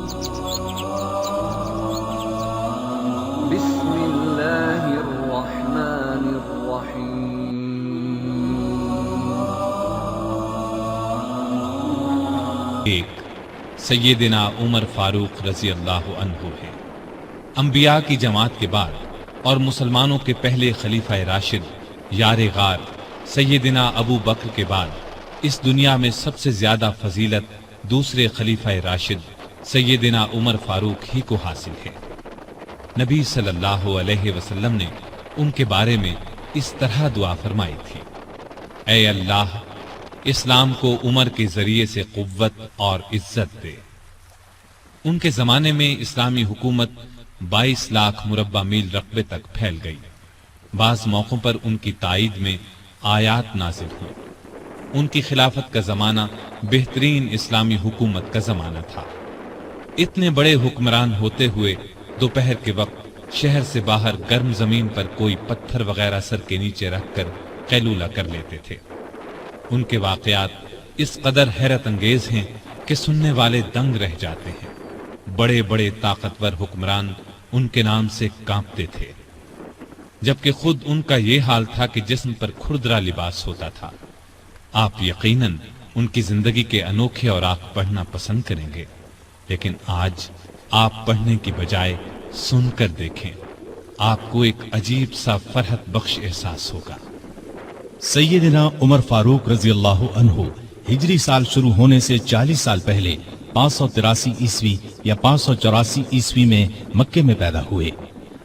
بسم اللہ الرحمن الرحیم۔ ایک سیدنا عمر فاروق رضی اللہ عنہ ہے۔ انبیاء کی جماعت کے بعد اور مسلمانوں کے پہلے خلیفہ راشد یار غار سیدنا ابو بکر کے بعد اس دنیا میں سب سے زیادہ فضیلت دوسرے خلیفہ راشد سیدنا عمر فاروق ہی کو حاصل ہے۔ نبی صلی اللہ علیہ وسلم نے ان کے بارے میں اس طرح دعا فرمائی تھی: اے اللہ، اسلام کو عمر کے ذریعے سے قوت اور عزت دے۔ ان کے زمانے میں اسلامی حکومت 22 لاکھ مربع میل رقبے تک پھیل گئی۔ بعض موقعوں پر ان کی تائید میں آیات نازل ہوئی۔ ان کی خلافت کا زمانہ بہترین اسلامی حکومت کا زمانہ تھا۔ اتنے بڑے حکمران ہوتے ہوئے دوپہر کے وقت شہر سے باہر گرم زمین پر کوئی پتھر وغیرہ سر کے نیچے رکھ کر قیلولہ کر لیتے تھے۔ ان کے واقعات اس قدر حیرت انگیز ہیں کہ سننے والے دنگ رہ جاتے ہیں۔ بڑے بڑے طاقتور حکمران ان کے نام سے کانپتے تھے، جبکہ خود ان کا یہ حال تھا کہ جسم پر کھردرا لباس ہوتا تھا۔ آپ یقیناً ان کی زندگی کے انوکھے اوراق پڑھنا پسند کریں گے، لیکن آج آپ پڑھنے کی بجائے سن کر دیکھیں، آپ کو ایک عجیب سا فرحت بخش احساس ہوگا۔ سیدنا عمر فاروق رضی اللہ عنہ ہجری سال شروع ہونے سے 40 سال پہلے 583 عیسوی یا 584 عیسوی میں مکے میں پیدا ہوئے۔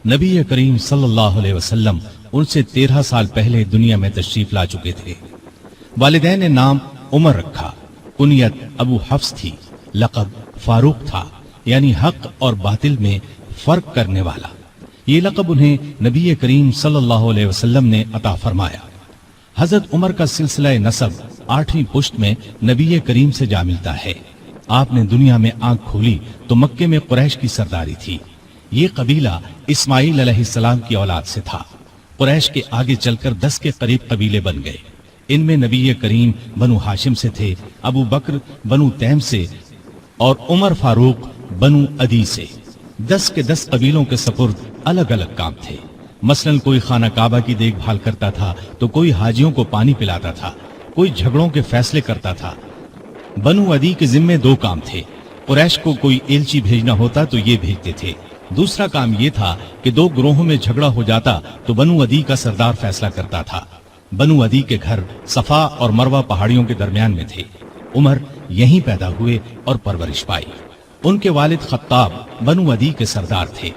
نبی کریم صلی اللہ علیہ وسلم ان سے 13 سال پہلے دنیا میں تشریف لا چکے تھے۔ والدین نے نام عمر رکھا، کنیت ابو حفص تھی، لقب فاروق تھا، یعنی حق اور باطل میں فرق کرنے والا۔ یہ لقب انہیں نبی کریم صلی اللہ علیہ وسلم نے عطا فرمایا۔ حضرت عمر کا سلسلہ نسب 8ویں پشت میں نبی کریم سے جا ملتا ہے۔ آپ نے دنیا میں آنکھ کھولی تو مکے میں قریش کی سرداری تھی۔ یہ قبیلہ اسماعیل علیہ السلام کی اولاد سے تھا۔ قریش کے آگے چل کر 10 کے قریب قبیلے بن گئے۔ ان میں نبی کریم بنو ہاشم سے تھے، ابو بکر بنو تیم سے اور عمر فاروق بنو عدی سے۔ 10 کے 10 قبیلوں کے سپرد الگ الگ کام تھے۔ مثلا کوئی خانہ کعبہ کی دیکھ بھال کرتا تھا تو کوئی حاجیوں کو پانی پلاتا تھا، کوئی جھگڑوں کے فیصلے کرتا تھا۔ بنو عدی کے ذمے 2 کام تھے۔ قریش کو کوئی ایلچی بھیجنا ہوتا تو یہ بھیجتے تھے۔ دوسرا کام یہ تھا کہ 2 گروہوں میں جھگڑا ہو جاتا تو بنو عدی کا سردار فیصلہ کرتا تھا۔ بنو عدی کے گھر صفا اور مروہ پہاڑیوں کے درمیان میں تھے۔ عمر یہیں پیدا ہوئے اور پرورش پائی۔ ان کے والد خطاب بنو عدی کے سردار تھے۔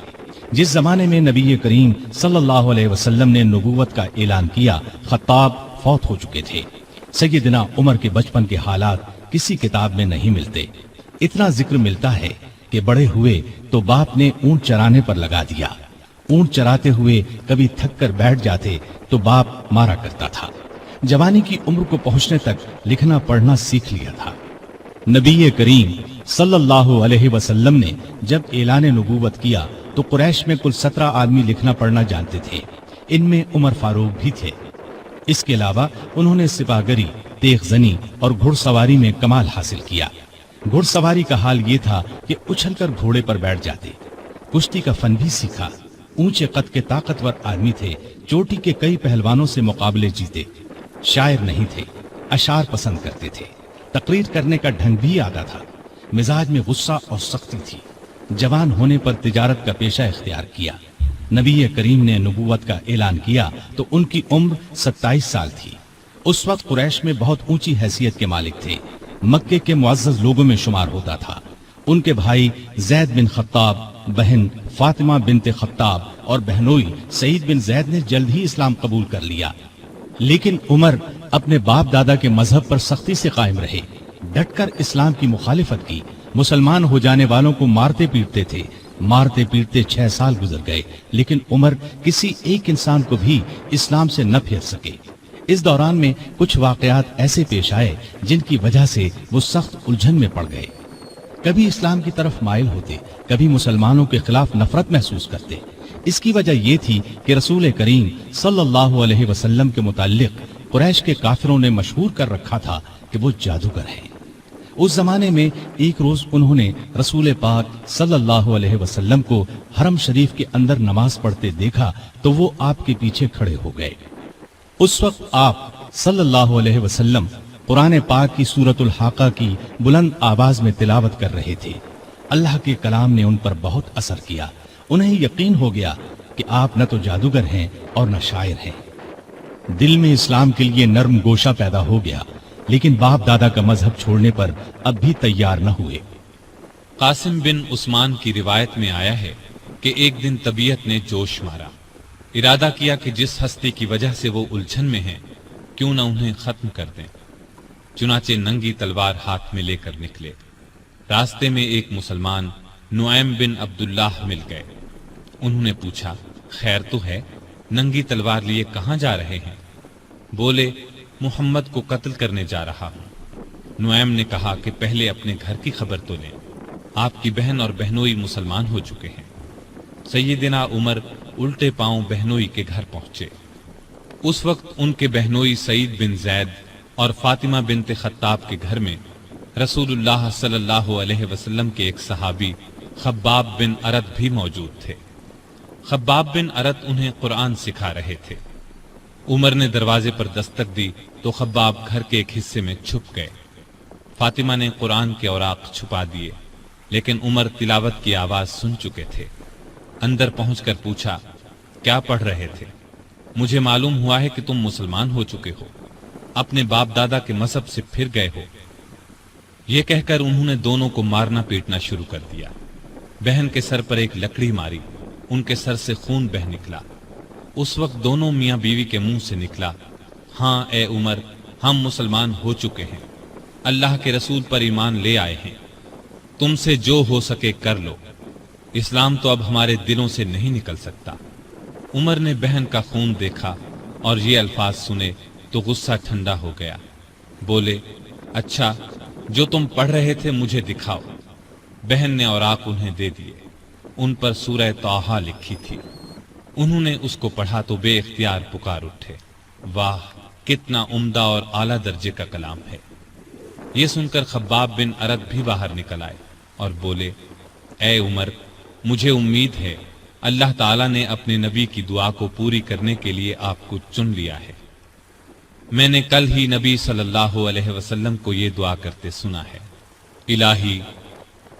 جس زمانے میں نبی کریم صلی اللہ علیہ وسلم نے نبوت کا اعلان کیا، خطاب فوت ہو چکے تھے۔ سیدنا عمر کے بچپن کے حالات کسی کتاب میں نہیں ملتے۔ اتنا ذکر ملتا ہے کہ بڑے ہوئے تو باپ نے اونٹ چرانے پر لگا دیا۔ اونٹ چراتے ہوئے کبھی تھک کر بیٹھ جاتے تو باپ مارا کرتا تھا۔ جوانی کی عمر کو پہنچنے تک لکھنا پڑھنا سیکھ لیا تھا۔ نبی کریم صلی اللہ علیہ وسلم نے جب اعلان نبوت کیا تو قریش میں کل 17 آدمی لکھنا پڑھنا جانتے تھے۔ ان میں عمر فاروق بھی تھے۔ اس کے علاوہ انہوں نے سپاہگری، تیغ زنی اور گھڑ سواری میں کمال حاصل کیا۔ گھڑ سواری کا حال یہ تھا کہ اچھل کر گھوڑے پر بیٹھ جاتے۔ کشتی کا فن بھی سیکھا۔ اونچے قد کے طاقتور آدمی تھے، چوٹی کے کئی پہلوانوں سے مقابلے جیتے۔ شاعر نہیں تھے، اشعار پسند کرتے تھے۔ تقریر کرنے کا ڈھنگ بھی آتا تھا۔ مزاج میں غصہ اور سختی تھی۔ جوان ہونے پر تجارت کا پیشہ اختیار کیا۔ نبی کریم نے نبوت کا اعلان کیا تو ان کی عمر 27 سال تھی۔ اس وقت قریش میں بہت اونچی حیثیت کے مالک تھے۔ مکے کے معزز لوگوں میں شمار ہوتا تھا۔ ان کے بھائی زید بن خطاب، بہن فاطمہ بنت خطاب اور بہنوئی سعید بن زید نے جلد ہی اسلام قبول کر لیا۔ لیکن عمر اپنے باپ دادا کے مذہب پر سختی سے قائم رہے، ڈٹ کر اسلام کی مخالفت کی۔ مسلمان ہو جانے والوں کو مارتے پیٹتے تھے۔ مارتے پیٹتے 6 سال گزر گئے، لیکن عمر کسی ایک انسان کو بھی اسلام سے نہ پھیر سکے۔ اس دوران میں کچھ واقعات ایسے پیش آئے جن کی وجہ سے وہ سخت الجھن میں پڑ گئے۔ کبھی اسلام کی طرف مائل ہوتے، کبھی مسلمانوں کے خلاف نفرت محسوس کرتے۔ اس کی وجہ یہ تھی کہ رسول کریم صلی اللہ علیہ وسلم کے متعلق قریش کے کافروں نے مشہور کر رکھا تھا کہ وہ جادوگر ہیں۔ اس زمانے میں ایک روز انہوں نے رسول پاک صلی اللہ علیہ وسلم کو حرم شریف کے اندر نماز پڑھتے دیکھا تو وہ آپ کے پیچھے کھڑے ہو گئے۔ اس وقت آپ صلی اللہ علیہ وسلم قرآن پاک کی سورۃ الحاقہ کی بلند آواز میں تلاوت کر رہے تھے۔ اللہ کے کلام نے ان پر بہت اثر کیا، انہیں یقین ہو گیا کہ آپ نہ تو جادوگر ہیں اور نہ شاعر ہیں۔ دل میں اسلام کے لیے نرم گوشہ پیدا ہو گیا، لیکن باپ دادا کا مذہب چھوڑنے پر اب بھی تیار نہ ہوئے۔ قاسم بن عثمان کی روایت میں آیا ہے کہ ایک دن طبیعت نے جوش مارا، ارادہ کیا کہ جس ہستی کی وجہ سے وہ الجھن میں ہیں کیوں نہ انہیں ختم کر دیں۔ چنانچہ ننگی تلوار ہاتھ میں لے کر نکلے۔ راستے میں ایک مسلمان نعیم بن عبداللہ مل گئے۔ انہوں نے پوچھا، خیر تو ہے؟ ننگی تلوار لیے کہاں جا رہے ہیں؟ بولے، محمد کو قتل کرنے جا رہا ہوں۔ نعیم نے کہا کہ پہلے اپنے گھر کی خبر تو لیں، آپ کی بہن اور بہنوئی مسلمان ہو چکے ہیں۔ سیدنا عمر الٹے پاؤں بہنوئی کے گھر پہنچے۔ اس وقت ان کے بہنوئی سعید بن زید اور فاطمہ بنت خطاب کے گھر میں رسول اللہ صلی اللہ علیہ وسلم کے ایک صحابی خباب بن ارت بھی موجود تھے۔ خباب بن ارت انہیں قرآن سکھا رہے تھے۔ عمر نے دروازے پر دستک دی تو خباب گھر کے ایک حصے میں چھپ گئے۔ فاطمہ نے قرآن کے اوراق چھپا دیے، لیکن عمر تلاوت کی آواز سن چکے تھے۔ اندر پہنچ کر پوچھا، کیا پڑھ رہے تھے؟ مجھے معلوم ہوا ہے کہ تم مسلمان ہو چکے ہو، اپنے باپ دادا کے مذہب سے پھر گئے ہو۔ یہ کہہ کر انہوں نے دونوں کو مارنا پیٹنا شروع کر دیا۔ بہن کے سر پر ایک لکڑی ماری، ان کے سر سے خون بہہ نکلا۔ اس وقت دونوں میاں بیوی کے منہ سے نکلا، ہاں اے عمر، ہم مسلمان ہو چکے ہیں، اللہ کے رسول پر ایمان لے آئے ہیں، تم سے جو ہو سکے کر لو، اسلام تو اب ہمارے دلوں سے نہیں نکل سکتا۔ عمر نے بہن کا خون دیکھا اور یہ الفاظ سنے تو غصہ ٹھنڈا ہو گیا۔ بولے، اچھا جو تم پڑھ رہے تھے مجھے دکھاؤ۔ بہن نے اوراق انہیں دے دیے، ان پر سورہ طٰہٰ لکھی تھی۔ انہوں نے اس کو پڑھا تو بے اختیار پکار اٹھے، واہ کتنا عمدہ اور اعلیٰ درجے کا کلام ہے۔ یہ سن کر خباب بن ارت بھی باہر نکل آئے اور بولے، اے عمر، مجھے امید ہے اللہ تعالیٰ نے اپنے نبی کی دعا کو پوری کرنے کے لیے آپ کو چن لیا ہے۔ میں نے کل ہی نبی صلی اللہ علیہ وسلم کو یہ دعا کرتے سنا ہے، الہی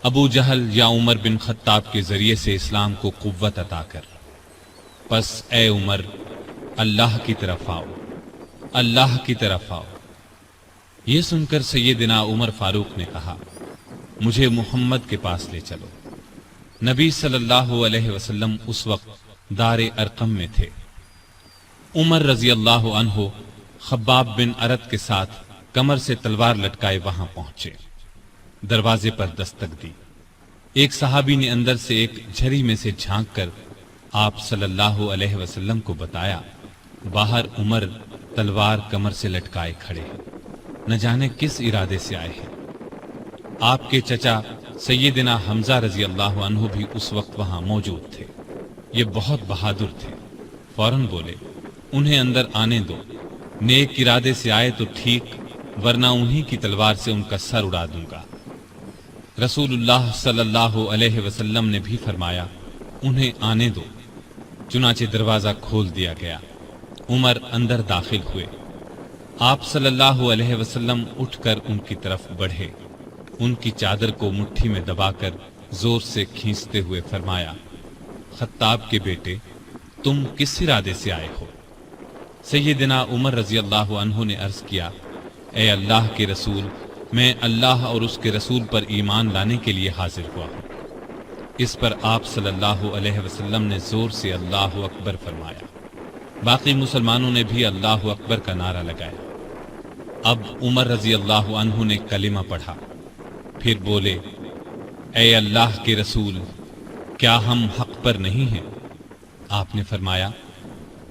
ابو جہل یا عمر بن خطاب کے ذریعے سے اسلام کو قوت عطا کر۔ پس اے عمر، اللہ کی طرف آؤ، اللہ کی طرف آؤ۔ یہ سن کر سیدنا عمر فاروق نے کہا، مجھے محمد کے پاس لے چلو۔ نبی صلی اللہ علیہ وسلم اس وقت دار ارقم میں تھے۔ عمر رضی اللہ عنہ خباب بن ارت کے ساتھ کمر سے تلوار لٹکائے وہاں پہنچے۔ دروازے پر دستک دی۔ ایک صحابی نے اندر سے ایک جھری میں سے جھانک کر آپ صلی اللہ علیہ وسلم کو بتایا، باہر عمر تلوار کمر سے لٹکائے کھڑے ہیں، نہ جانے کس ارادے سے آئے ہیں۔ آپ کے چچا سیدنا حمزہ رضی اللہ عنہ بھی اس وقت وہاں موجود تھے۔ یہ بہت بہادر تھے، فوراً بولے، انہیں اندر آنے دو، نیک ارادے سے آئے تو ٹھیک، ورنہ انہی کی تلوار سے ان کا سر اڑا دوں گا۔ رسول اللہ صلی اللہ علیہ وسلم نے بھی فرمایا، انہیں آنے دو۔ چنانچہ دروازہ کھول دیا گیا۔ عمر اندر داخل ہوئے۔ آپ صلی اللہ علیہ وسلم اٹھ کر ان کی طرف بڑھے، ان کی چادر کو مٹھی میں دبا کر زور سے کھینچتے ہوئے فرمایا، خطاب کے بیٹے، تم کس ارادے سے آئے ہو؟ سیدنا عمر رضی اللہ عنہ نے عرض کیا، اے اللہ کے رسول، میں اللہ اور اس کے رسول پر ایمان لانے کے لیے حاضر ہوا ہوں۔ اس پر آپ صلی اللہ علیہ وسلم نے زور سے اللہ اکبر فرمایا۔ باقی مسلمانوں نے بھی اللہ اکبر کا نعرہ لگایا۔ اب عمر رضی اللہ عنہ نے کلمہ پڑھا، پھر بولے، اے اللہ کے رسول، کیا ہم حق پر نہیں ہیں؟ آپ نے فرمایا،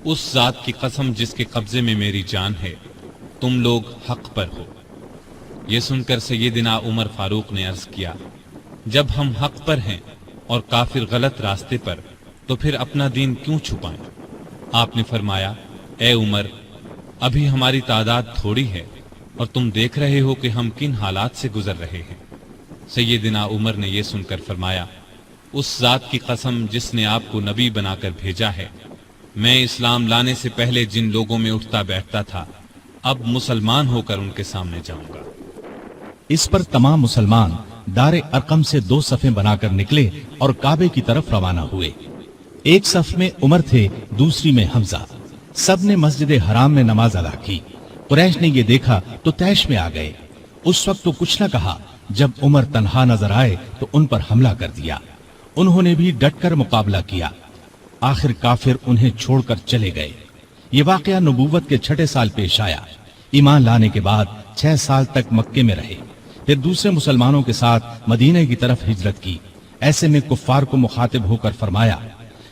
اس ذات کی قسم جس کے قبضے میں میری جان ہے، تم لوگ حق پر ہو۔ یہ سن کر سیدنا عمر فاروق نے عرض کیا، جب ہم حق پر ہیں اور کافر غلط راستے پر، تو پھر اپنا دین کیوں چھپائیں؟ آپ نے فرمایا، اے عمر، ابھی ہماری تعداد تھوڑی ہے، اور تم دیکھ رہے ہو کہ ہم کن حالات سے گزر رہے ہیں۔ سیدنا عمر نے یہ سن کر فرمایا، اس ذات کی قسم جس نے آپ کو نبی بنا کر بھیجا ہے، میں اسلام لانے سے پہلے جن لوگوں میں اٹھتا بیٹھتا تھا اب مسلمان ہو کر ان کے سامنے جاؤں گا۔ اس پر تمام مسلمان دار ارقم سے 2 صفیں بنا کر نکلے اور کعبے کی طرف روانہ ہوئے۔ ایک صف میں عمر تھے، دوسری میں حمزہ۔ سب نے مسجد حرام میں نماز ادا کی۔ قریش نے یہ دیکھا تو طیش میں آ گئے۔ اس وقت تو کچھ نہ کہا، جب عمر تنہا نظر آئے تو ان پر حملہ کر دیا۔ انہوں نے بھی ڈٹ کر مقابلہ کیا۔ آخر کافر انہیں چھوڑ کر چلے گئے۔ یہ واقعہ نبوت کے 6 سال پیش آیا۔ ایمان لانے کے بعد 6 سال تک مکے میں رہے، پھر دوسرے مسلمانوں کے ساتھ مدینہ کی طرف ہجرت کی۔ ایسے میں کفار کو مخاطب ہو کر فرمایا،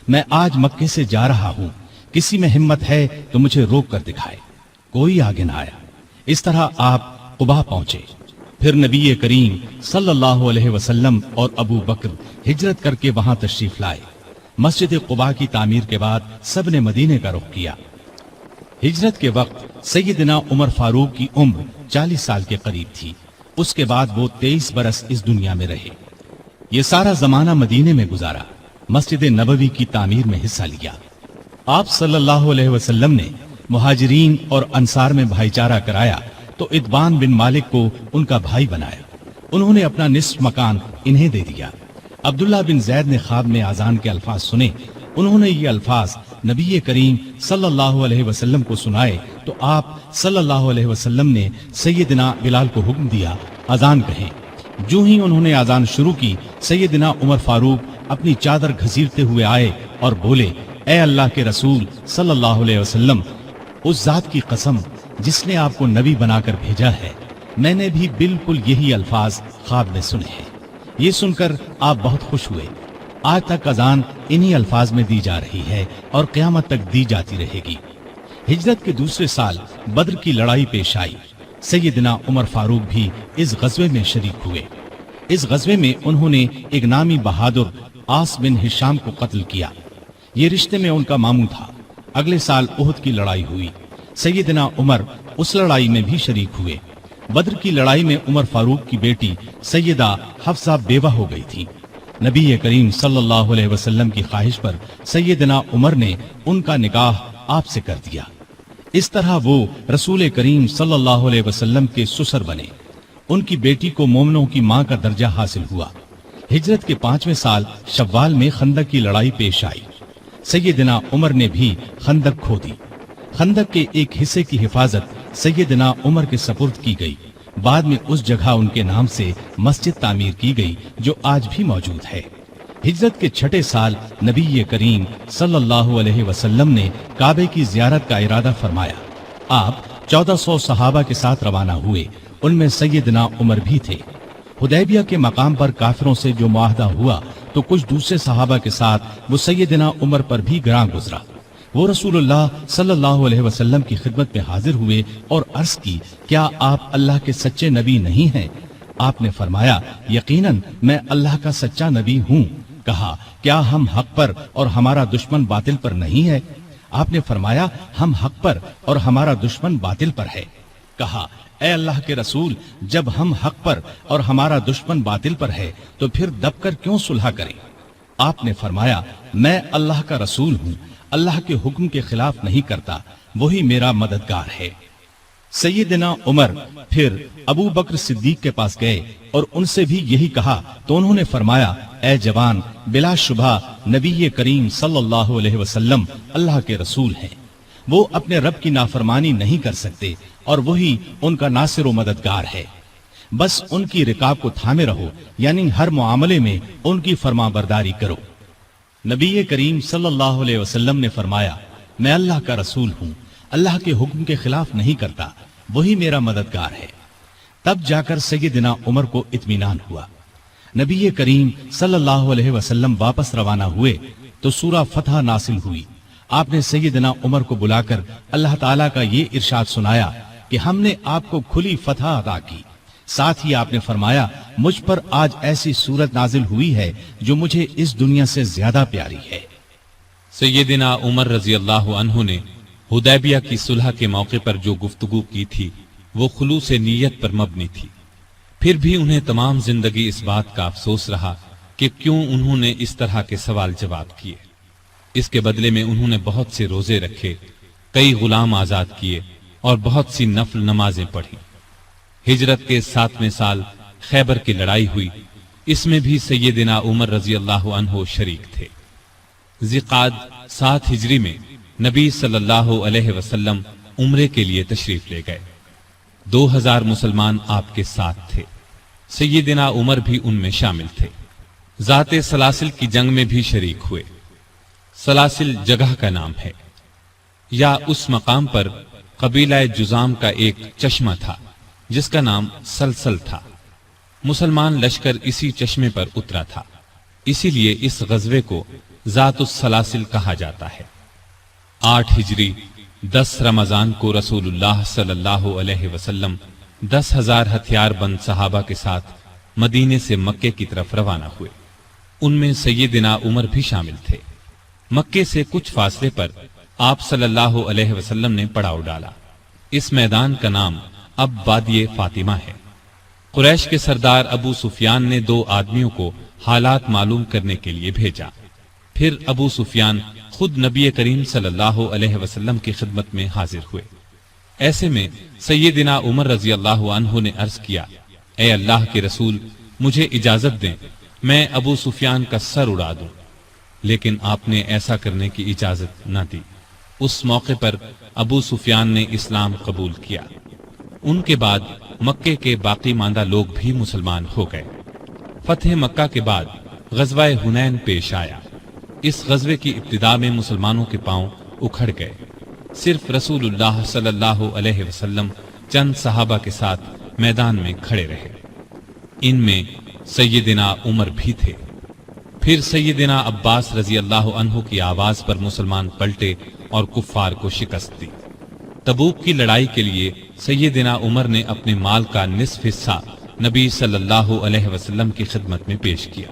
میں آج مکے سے جا رہا ہوں، کسی میں ہمت ہے تو مجھے روک کر دکھائے۔ کوئی آگے نہ آیا۔ اس طرح آپ قباء پہنچے۔ پھر نبی کریم صلی اللہ علیہ وسلم اور ابو بکر ہجرت کر کے وہاں تشریف لائے۔ مسجد قباء کی تعمیر کے بعد سب نے مدینے کا رخ کیا۔ ہجرت کے وقت سیدنا عمر فاروق کی عمر 40 سال کے قریب تھی۔ اس کے بعد وہ 23 برس اس دنیا میں رہے۔ یہ سارا زمانہ مدینے میں گزارا، مسجد نبوی کی تعمیر میں حصہ لیا۔ آپ صلی اللہ علیہ وسلم نے مہاجرین اور انصار میں بھائی چارہ کرایا تو اتبان بن مالک کو ان کا بھائی بنایا۔ انہوں نے اپنا نصف مکان انہیں دے دیا۔ عبداللہ بن زید نے خواب میں اذان کے الفاظ سنے۔ انہوں نے یہ الفاظ نبی کریم صلی اللہ علیہ وسلم کو سنائے تو آپ صلی اللہ علیہ وسلم نے سیدنا بلال کو حکم دیا، اذان کہیں۔ جو ہی انہوں نے اذان شروع کی، سیدنا عمر فاروق اپنی چادر گھسیٹتے ہوئے آئے اور بولے، اے اللہ کے رسول صلی اللہ علیہ وسلم، اس ذات کی قسم جس نے آپ کو نبی بنا کر بھیجا ہے، میں نے بھی بالکل یہی الفاظ خواب میں سنے ہیں۔ یہ سن کر آپ بہت خوش ہوئے۔ آج تک اذان انہی الفاظ میں دی جا رہی ہے اور قیامت تک دی جاتی رہے گی۔ ہجرت کے دوسرے سال بدر کی لڑائی پیش آئی۔ سیدنا عمر فاروق بھی اس غزوے میں شریک ہوئے۔ اس غزوے میں انہوں نے ایک نامی بہادر عاص بن ہشام کو قتل کیا۔ یہ رشتے میں ان کا ماموں تھا۔ اگلے سال احد کی لڑائی ہوئی۔ سیدنا عمر اس لڑائی میں بھی شریک ہوئے۔ بدر کی لڑائی میں عمر فاروق کی بیٹی سیدہ حفصہ بیوہ ہو گئی تھی۔ نبی کریم صلی اللہ علیہ وسلم کی خواہش پر سیدنا عمر نے ان کا نکاح آپ سے کر دیا۔ اس طرح وہ رسول کریم صلی اللہ علیہ وسلم کے سسر بنے۔ ان کی بیٹی کو مومنوں کی ماں کا درجہ حاصل ہوا۔ ہجرت کے 5ویں سال شوال میں خندق کی لڑائی پیش آئی۔ سیدنا عمر نے بھی خندق کھودی۔ خندق کے ایک حصے کی حفاظت سیدنا عمر کے سپرد کی گئی۔ بعد میں اس جگہ ان کے نام سے مسجد تعمیر کی گئی جو آج بھی موجود ہے۔ ہجرت کے 6 سال نبی کریم صلی اللہ علیہ وسلم نے کعبے کی زیارت کا ارادہ فرمایا۔ آپ 1400 صحابہ کے ساتھ روانہ ہوئے، ان میں سیدنا عمر بھی تھے۔ حدیبیہ کے مقام پر کافروں سے جو معاہدہ ہوا تو کچھ دوسرے صحابہ کے ساتھ وہ سیدنا عمر پر بھی گراں گزرا۔ وہ رسول اللہ صلی اللہ علیہ وسلم کی خدمت میں حاضر ہوئے اور عرض کی، کیا آپ اللہ کے سچے نبی نہیں ہیں؟ آپ نے فرمایا، یقیناً میں اللہ کا سچا نبی ہوں۔ کہا، کیا ہم حق پر اور ہمارا دشمن باطل پر نہیں ہے؟ آپ نے فرمایا، ہم حق پر اور ہمارا دشمن باطل پر ہے۔ کہا، اے اللہ کے رسول، جب ہم حق پر اور ہمارا دشمن باطل پر ہے تو پھر دب کر کیوں صلح کریں؟ آپ نے فرمایا، میں اللہ کا رسول ہوں، اللہ کے حکم کے خلاف نہیں کرتا، وہی میرا مددگار ہے۔ سیدنا عمر پھر ابو بکر صدیق کے پاس گئے اور ان سے بھی یہی کہا تو انہوں نے فرمایا، اے جوان، بلا شبہ نبی کریم صلی اللہ علیہ وسلم اللہ کے رسول ہیں۔ وہ اپنے رب کی نافرمانی نہیں کر سکتے اور وہی ان کا ناصر و مددگار ہے۔ بس ان کی رکاب کو تھامے رہو، یعنی ہر معاملے میں ان کی فرما برداری کرو۔ نبی کریم صلی اللہ علیہ وسلم نے فرمایا، میں اللہ کا رسول ہوں، اللہ کے حکم کے خلاف نہیں کرتا، وہی میرا مددگار ہے۔ تب جا کر سیدنا عمر کو اطمینان ہوا۔ نبی کریم صلی اللہ علیہ وسلم واپس روانہ ہوئے تو سورہ فتح نازل ہوئی۔ آپ نے سیدنا عمر کو بلا کر اللہ تعالیٰ کا یہ ارشاد سنایا کہ ہم نے آپ کو کھلی فتح عطا کی۔ ساتھ ہی آپ نے فرمایا، مجھ پر آج ایسی صورت نازل ہوئی ہے جو مجھے اس دنیا سے زیادہ پیاری ہے۔ سیدنا عمر رضی اللہ عنہ نے حدیبیہ کی صلح کے موقع پر جو گفتگو کی تھی وہ خلوص نیت پر مبنی تھی۔ پھر بھی انہیں تمام زندگی اس بات کا افسوس رہا کہ کیوں انہوں نے اس طرح کے سوال جواب کیے۔ اس کے بدلے میں انہوں نے بہت سے روزے رکھے، کئی غلام آزاد کیے اور بہت سی نفل نمازیں پڑھی۔ ہجرت کے 7ویں سال خیبر کی لڑائی ہوئی، اس میں بھی سیدنا عمر رضی اللہ عنہ شریک تھے۔ ذی-قعدہ 7 ہجری میں نبی صلی اللہ علیہ وسلم عمرے کے لیے تشریف لے گئے۔ 2000 مسلمان آپ کے ساتھ تھے، سیدنا عمر بھی ان میں شامل تھے۔ ذات سلاسل کی جنگ میں بھی شریک ہوئے۔ سلاسل جگہ کا نام ہے، یا اس مقام پر قبیلہ جزام کا ایک چشمہ تھا جس کا نام سلسل تھا۔ مسلمان لشکر اسی چشمے پر اترا تھا، اسی لیے اس غزوے کو ذات السلاسل کہا جاتا ہے۔ 8 ہجری 10 رمضان کو رسول اللہ صلی اللہ علیہ وسلم 10,000 ہتھیار بند صحابہ کے ساتھ مدینے سے مکے کی طرف روانہ ہوئے۔ ان میں سیدنا عمر بھی شامل تھے۔ مکے سے کچھ فاصلے پر آپ صلی اللہ علیہ وسلم نے پڑاؤ ڈالا۔ اس میدان کا نام اب وادی فاطمہ ہے۔ قریش کے سردار ابو سفیان نے 2 آدمیوں کو حالات معلوم کرنے کے لیے بھیجا۔ پھر ابو سفیان خود نبی کریم صلی اللہ علیہ وسلم کی خدمت میں حاضر ہوئے۔ ایسے میں سیدنا عمر رضی اللہ عنہ نے عرض کیا، اے اللہ کے رسول، مجھے اجازت دیں میں ابو سفیان کا سر اڑا دوں، لیکن آپ نے ایسا کرنے کی اجازت نہ دی۔ اس موقع پر ابو سفیان نے اسلام قبول کیا۔ ان کے بعد مکے کے باقی ماندہ لوگ بھی مسلمان ہو گئے۔ فتح مکہ کے بعد غزوہ حنین پیش آیا۔ اس غزوے کی ابتدا میں مسلمانوں کے پاؤں اکھڑ گئے۔ صرف رسول اللہ صلی اللہ علیہ وسلم چند صحابہ کے ساتھ میدان میں کھڑے رہے۔ ان میں سیدنا عمر بھی تھے۔ پھر سیدنا عباس رضی اللہ عنہ کی آواز پر مسلمان پلٹے اور کفار کو شکست دی۔ تبوک کی لڑائی کے لیے سیدنا عمر نے اپنے مال کا نصف حصہ نبی صلی اللہ علیہ وسلم کی خدمت میں پیش کیا۔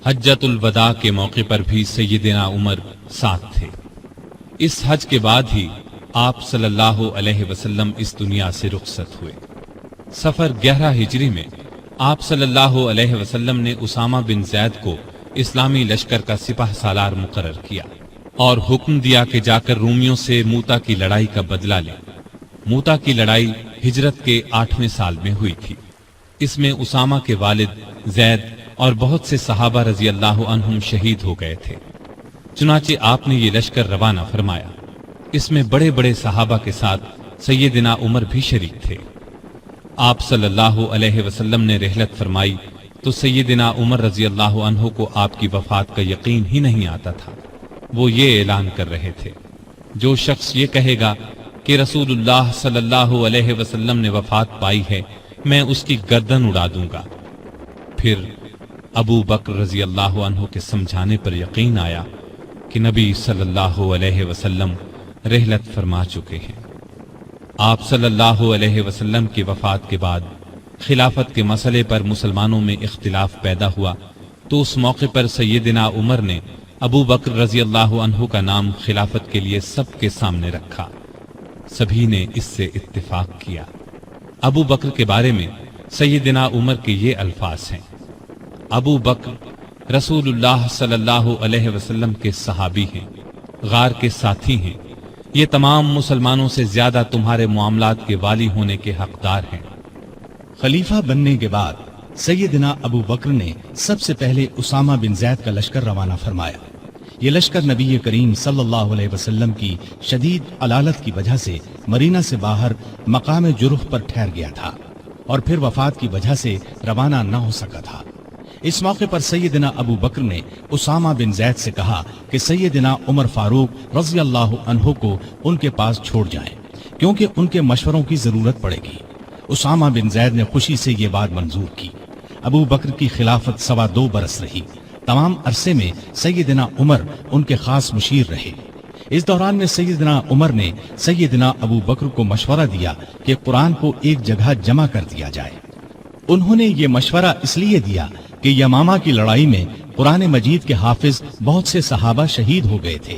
حجۃ الوداع کے موقع پر بھی سیدنا عمر ساتھ تھے۔ اس حج کے بعد ہی آپ صلی اللہ علیہ وسلم اس دنیا سے رخصت ہوئے۔ سفر 11 ہجری میں آپ صلی اللہ علیہ وسلم نے اسامہ بن زید کو اسلامی لشکر کا سپہ سالار مقرر کیا اور حکم دیا کہ جا کر رومیوں سے موتا کی لڑائی کا بدلہ لے۔ موتا کی لڑائی ہجرت کے 8ویں سال میں ہوئی تھی۔ اس میں اسامہ کے والد زید اور بہت سے صحابہ رضی اللہ عنہم شہید ہو گئے تھے۔ چنانچہ آپ نے یہ لشکر روانہ فرمایا۔ اس میں بڑے بڑے صحابہ کے ساتھ سیدنا عمر بھی شریک تھے۔ آپ صلی اللہ علیہ وسلم نے رحلت فرمائی تو سیدنا عمر رضی اللہ عنہ کو آپ کی وفات کا یقین ہی نہیں آتا تھا۔ وہ یہ اعلان کر رہے تھے، جو شخص یہ کہے گا کہ رسول اللہ صلی اللہ علیہ وسلم نے وفات پائی ہے، میں اس کی گردن اڑا دوں گا۔ پھر ابو بکر رضی اللہ عنہ کے سمجھانے پر یقین آیا کہ نبی صلی اللہ علیہ وسلم رحلت فرما چکے ہیں۔ آپ صلی اللہ علیہ وسلم کی وفات کے بعد خلافت کے مسئلے پر مسلمانوں میں اختلاف پیدا ہوا تو اس موقع پر سیدنا عمر نے ابو بکر رضی اللہ عنہ کا نام خلافت کے لیے سب کے سامنے رکھا۔ سبھی نے اس سے اتفاق کیا۔ ابو بکر کے بارے میں سیدنا عمر کے یہ الفاظ ہیں، ابو بکر رسول اللہ صلی اللہ علیہ وسلم کے صحابی ہیں، غار کے ساتھی ہیں، یہ تمام مسلمانوں سے زیادہ تمہارے معاملات کے والی ہونے کے حقدار ہیں۔ خلیفہ بننے کے بعد سیدنا ابو بکر نے سب سے پہلے اسامہ بن زید کا لشکر روانہ فرمایا۔ یہ لشکر نبی کریم صلی اللہ علیہ وسلم کی شدید علالت کی وجہ سے مدینہ سے باہر مقام جرح پر ٹھہر گیا تھا اور پھر وفات کی وجہ سے روانہ نہ ہو سکا تھا۔ اس موقع پر سیدنا ابو بکر نے اسامہ بن زید سے کہا کہ سیدنا عمر فاروق رضی اللہ عنہ کو ان کے پاس چھوڑ جائیں، کیونکہ ان کے مشوروں کی ضرورت پڑے گی۔ اسامہ بن زید نے خوشی سے یہ بات منظور کی۔ ابو بکر کی خلافت 2.25 برس رہی۔ تمام عرصے میں سیدنا عمر ان کے خاص مشیر رہے۔ اس دوران میں سیدنا عمر نے سیدنا ابو بکر کو مشورہ دیا کہ قرآن کو ایک جگہ جمع کر دیا جائے۔ انہوں نے یہ مشورہ اس لیے دیا کہ یمامہ کی لڑائی میں قرآن مجید کے حافظ بہت سے صحابہ شہید ہو گئے تھے۔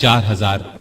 4000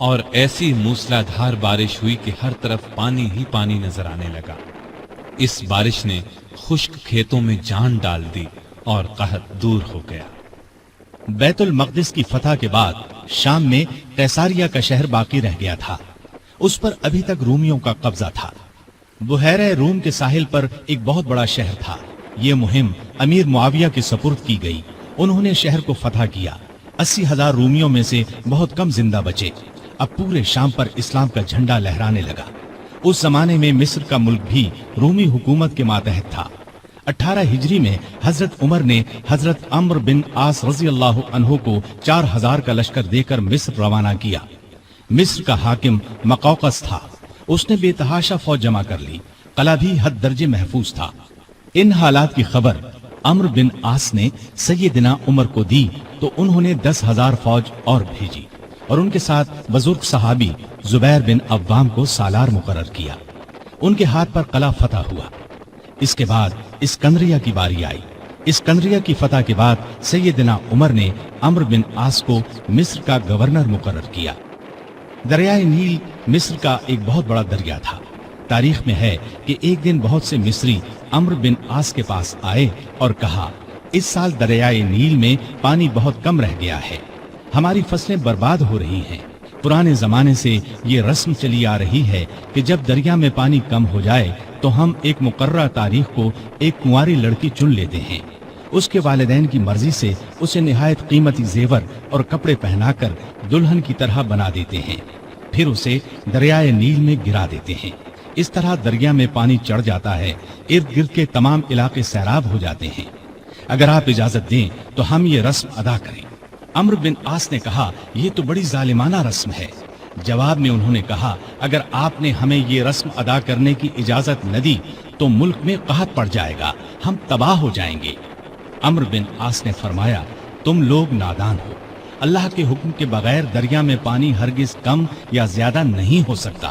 اور ایسی موسلادھار بارش ہوئی کہ ہر طرف پانی ہی پانی نظر آنے لگا۔ اس بارش نے خشک کھیتوں میں جان ڈال دی اور قحط دور ہو گیا۔ بیت المقدس کی فتح کے بعد شام میں قیصاریہ کا شہر باقی رہ گیا تھا۔ اس پر ابھی تک رومیوں کا قبضہ تھا۔ بحیرہ روم کے ساحل پر ایک بہت بڑا شہر تھا۔ یہ مہم امیر معاویہ کے سپرد کی گئی۔ انہوں نے شہر کو فتح کیا۔ 80,000 رومیوں میں سے بہت کم زندہ بچے۔ اب پورے شام پر اسلام کا جھنڈا لہرانے لگا۔ اس زمانے میں مصر کا ملک بھی رومی حکومت کے ماتحت تھا۔ 18 ہجری میں حضرت عمر نے حضرت عمرو بن عاص رضی اللہ عنہ کو 4000 کا لشکر دے کر مصر روانہ کیا۔ مصر کا حاکم مقوقس تھا۔ اس نے بے تحاشا فوج جمع کر لی۔ قلعہ بھی حد درجے محفوظ تھا۔ ان حالات کی خبر عمرو بن عاص نے سیدنا عمر کو دی تو انہوں نے 10,000 فوج اور بھیجی اور ان کے ساتھ بزرگ صحابی زبیر بن عوام کو سالار مقرر کیا۔ ان کے ہاتھ پر قلعہ فتح ہوا۔ اس کے بعد اسکندریہ کی باری آئی۔ اسکندریہ کی فتح کے بعد سیدنا عمر نے عمرو بن عاص کو مصر کا گورنر مقرر کیا۔ دریائے نیل مصر کا ایک بہت بڑا دریا تھا۔ تاریخ میں ہے کہ ایک دن بہت سے مصری عمرو بن عاص کے پاس آئے اور کہا، اس سال دریائے نیل میں پانی بہت کم رہ گیا ہے، ہماری فصلیں برباد ہو رہی ہیں۔ پرانے زمانے سے یہ رسم چلی آ رہی ہے کہ جب دریا میں پانی کم ہو جائے تو ہم ایک مقررہ تاریخ کو ایک کنواری لڑکی چن لیتے ہیں، اس کے والدین کی مرضی سے اسے نہایت قیمتی زیور اور کپڑے پہنا کر دلہن کی طرح بنا دیتے ہیں، پھر اسے دریائے نیل میں گرا دیتے ہیں۔ اس طرح دریا میں پانی چڑھ جاتا ہے، ارد گرد کے تمام علاقے سیراب ہو جاتے ہیں۔ اگر آپ اجازت دیں تو ہم یہ رسم ادا کریں۔ عمرو بن عاص نے کہا، یہ تو بڑی ظالمانہ رسم ہے۔ جواب میں انہوں نے کہا، اگر آپ نے ہمیں یہ رسم ادا کرنے کی اجازت نہ دی تو ملک میں قحط پڑ جائے گا، ہم تباہ ہو جائیں گے۔ عمرو بن عاص نے فرمایا، تم لوگ نادان ہو، اللہ کے حکم کے بغیر دریا میں پانی ہرگز کم یا زیادہ نہیں ہو سکتا۔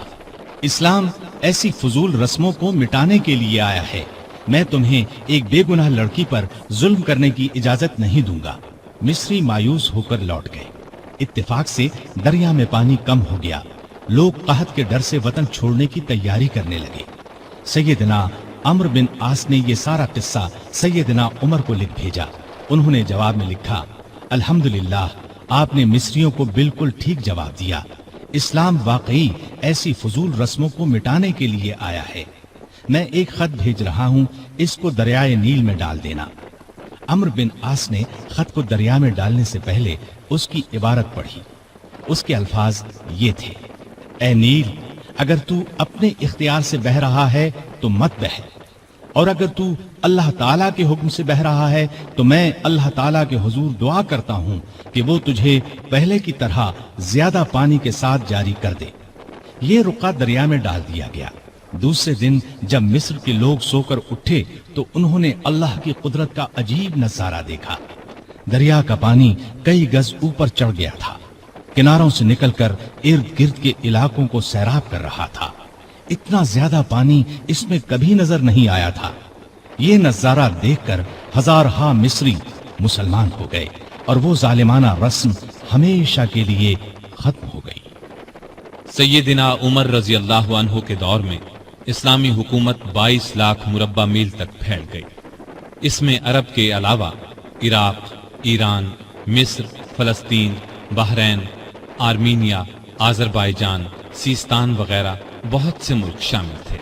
اسلام ایسی فضول رسموں کو مٹانے کے لیے آیا ہے۔ میں تمہیں ایک بے گناہ لڑکی پر ظلم کرنے کی اجازت نہیں دوں گا۔ مصری مایوس ہو کر لوٹ گئے۔ اتفاق سے دریا میں پانی کم ہو گیا۔ لوگ قحط کے ڈر سے وطن چھوڑنے کی تیاری کرنے لگے۔ سیدنا عمرو بن عاص نے یہ سارا قصہ سیدنا عمر کو لکھ بھیجا۔ انہوں نے جواب میں لکھا، الحمدللہ، آپ نے مصریوں کو بالکل ٹھیک جواب دیا۔ اسلام واقعی ایسی فضول رسموں کو مٹانے کے لیے آیا ہے۔ میں ایک خط بھیج رہا ہوں، اس کو دریائے نیل میں ڈال دینا۔ عمرو بن عاص نے خط کو دریا میں ڈالنے سے پہلے اس کی عبارت پڑھی۔ اس کے الفاظ یہ تھے، اے نیل، اگر تو اپنے اختیار سے بہہ رہا ہے تو مت بہہ، اور اگر تو اللہ تعالیٰ کے حکم سے بہہ رہا ہے تو میں اللہ تعالیٰ کے حضور دعا کرتا ہوں کہ وہ تجھے پہلے کی طرح زیادہ پانی کے ساتھ جاری کر دے۔ یہ رقعہ دریا میں ڈال دیا گیا۔ دوسرے دن جب مصر کے لوگ سو کر اٹھے تو انہوں نے اللہ کی قدرت کا عجیب نظارہ دیکھا۔ دریا کا پانی کئی گز اوپر چڑھ گیا تھا، کناروں سے نکل کر ارد گرد کے علاقوں کو سیراب کر رہا تھا۔ اتنا زیادہ پانی اس میں کبھی نظر نہیں آیا تھا۔ یہ نظارہ دیکھ کر ہزارہا مصری مسلمان ہو گئے اور وہ ظالمانہ رسم ہمیشہ کے لیے ختم ہو گئی۔ سیدنا عمر رضی اللہ عنہ کے دور میں اسلامی حکومت 22 لاکھ مربع میل تک پھیل گئی۔ اس میں عرب کے علاوہ عراق، ایران، مصر، فلسطین، بحرین، آرمینیا، آذربائیجان، سیستان وغیرہ بہت سے ملک شامل تھے۔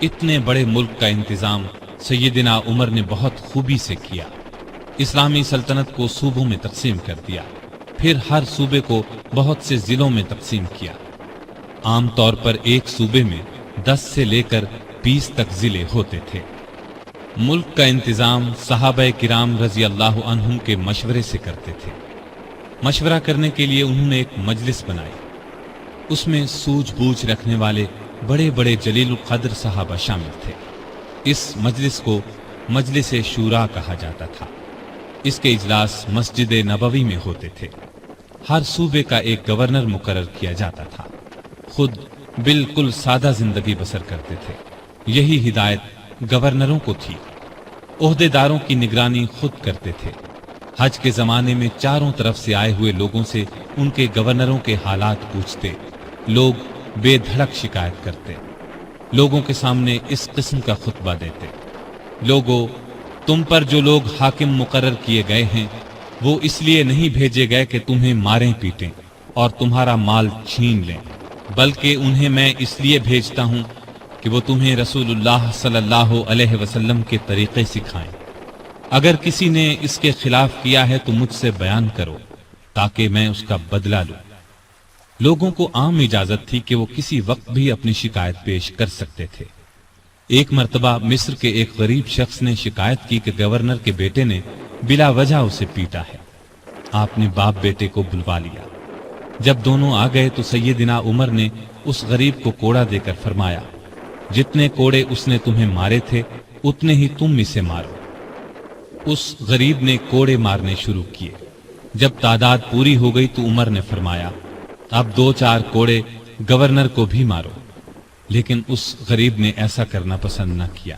اتنے بڑے ملک کا انتظام سیدنا عمر نے بہت خوبی سے کیا۔ اسلامی سلطنت کو صوبوں میں تقسیم کر دیا، پھر ہر صوبے کو بہت سے ضلعوں میں تقسیم کیا۔ عام طور پر ایک صوبے میں 10 سے لے کر 20 تک ضلع ہوتے تھے۔ ملک کا انتظام صحابہ کرام رضی اللہ عنہم کے مشورے سے کرتے تھے۔ مشورہ کرنے کے لیے انہوں نے ایک مجلس بنائی۔ اس میں سوجھ بوجھ رکھنے والے بڑے بڑے جلیل القدر صحابہ شامل تھے۔ اس مجلس کو مجلس شورا کہا جاتا تھا۔ اس کے اجلاس مسجد نبوی میں ہوتے تھے۔ ہر صوبے کا ایک گورنر مقرر کیا جاتا تھا۔ خود بالکل سادہ زندگی بسر کرتے تھے۔ یہی ہدایت گورنروں کو تھی۔ عہدے داروں کی نگرانی خود کرتے تھے۔ حج کے زمانے میں چاروں طرف سے آئے ہوئے لوگوں سے ان کے گورنروں کے حالات پوچھتے، لوگ بے دھڑک شکایت کرتے، لوگوں کے سامنے اس قسم کا خطبہ دیتے: لوگو، تم پر جو لوگ حاکم مقرر کیے گئے ہیں وہ اس لیے نہیں بھیجے گئے کہ تمہیں ماریں پیٹیں اور تمہارا مال چھین لیں، بلکہ انہیں میں اس لیے بھیجتا ہوں کہ وہ تمہیں رسول اللہ صلی اللہ علیہ وسلم کے طریقے سکھائیں۔ اگر کسی نے اس کے خلاف کیا ہے تو مجھ سے بیان کرو تاکہ میں اس کا بدلہ لوں۔ لوگوں کو عام اجازت تھی کہ وہ کسی وقت بھی اپنی شکایت پیش کر سکتے تھے۔ ایک مرتبہ مصر کے ایک غریب شخص نے شکایت کی کہ گورنر کے بیٹے نے بلا وجہ اسے پیٹا ہے۔ آپ نے باپ بیٹے کو بلوا لیا۔ جب دونوں آ گئے تو سیدنا عمر نے اس غریب کو کوڑا دے کر فرمایا: جتنے کوڑے اس نے تمہیں مارے تھے اتنے ہی تم اسے مارو۔ اس غریب نے کوڑے مارنے شروع کیے۔ جب تعداد پوری ہو گئی تو عمر نے فرمایا: اب 2-4 کوڑے گورنر کو بھی مارو، لیکن اس غریب نے ایسا کرنا پسند نہ کیا۔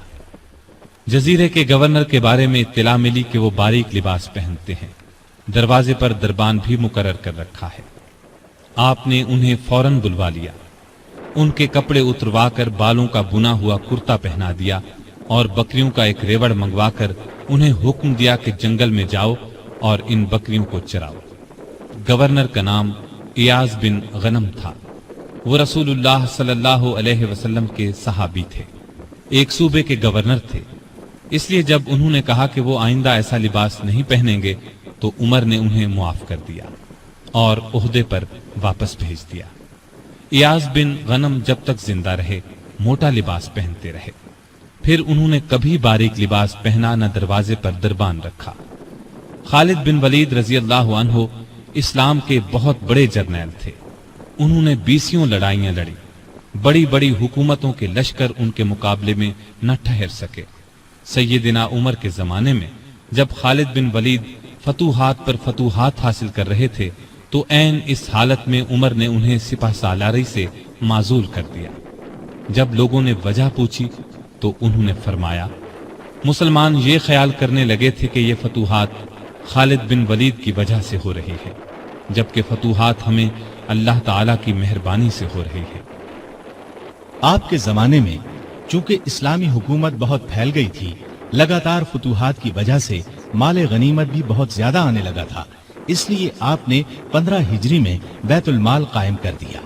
جزیرے کے گورنر کے بارے میں اطلاع ملی کہ وہ باریک لباس پہنتے ہیں، دروازے پر دربان بھی مقرر کر رکھا ہے۔ آپ نے انہیں فوراً بلوا لیا، ان کے کپڑے اتروا کر بالوں کا بنا ہوا کرتا پہنا دیا اور بکریوں کا ایک ریوڑ منگوا کر انہیں حکم دیا کہ جنگل میں جاؤ اور ان بکریوں کو چراؤ۔ گورنر کا نام ایاز بن غنم تھا۔ وہ رسول اللہ صلی اللہ علیہ وسلم کے صحابی تھے، ایک صوبے کے گورنر تھے، اس لیے جب انہوں نے کہا کہ وہ آئندہ ایسا لباس نہیں پہنیں گے تو عمر نے انہیں معاف کر دیا اور عہدے پر واپس بھیج دیا۔ ایاز بن غنم جب تک زندہ رہے موٹا لباس پہنتے رہے، پھر انہوں نے کبھی باریک لباس پہنا نہ دروازے پر دربان رکھا۔ خالد بن ولید رضی اللہ عنہ اسلام کے بہت بڑے جرنیل تھے، انہوں نے 20 لڑائیاں لڑی، بڑی بڑی حکومتوں کے لشکر ان کے مقابلے میں نہ ٹھہر سکے۔ سیدنا عمر کے زمانے میں جب خالد بن ولید فتوحات پر فتوحات حاصل کر رہے تھے تو عین اس حالت میں عمر نے انہیں سپہ سالاری سے معزول کر دیا۔ جب لوگوں نے وجہ پوچھی تو انہوں نے فرمایا: مسلمان یہ خیال کرنے لگے تھے کہ یہ فتوحات خالد بن ولید کی وجہ سے ہو رہی ہے، جبکہ فتوحات ہمیں اللہ تعالی کی مہربانی سے ہو رہی ہے۔ آپ کے زمانے میں چونکہ اسلامی حکومت بہت پھیل گئی تھی، لگاتار فتوحات کی وجہ سے مال غنیمت بھی بہت زیادہ آنے لگا تھا، اس لیے آپ نے 15 ہجری میں بیت المال قائم کر دیا۔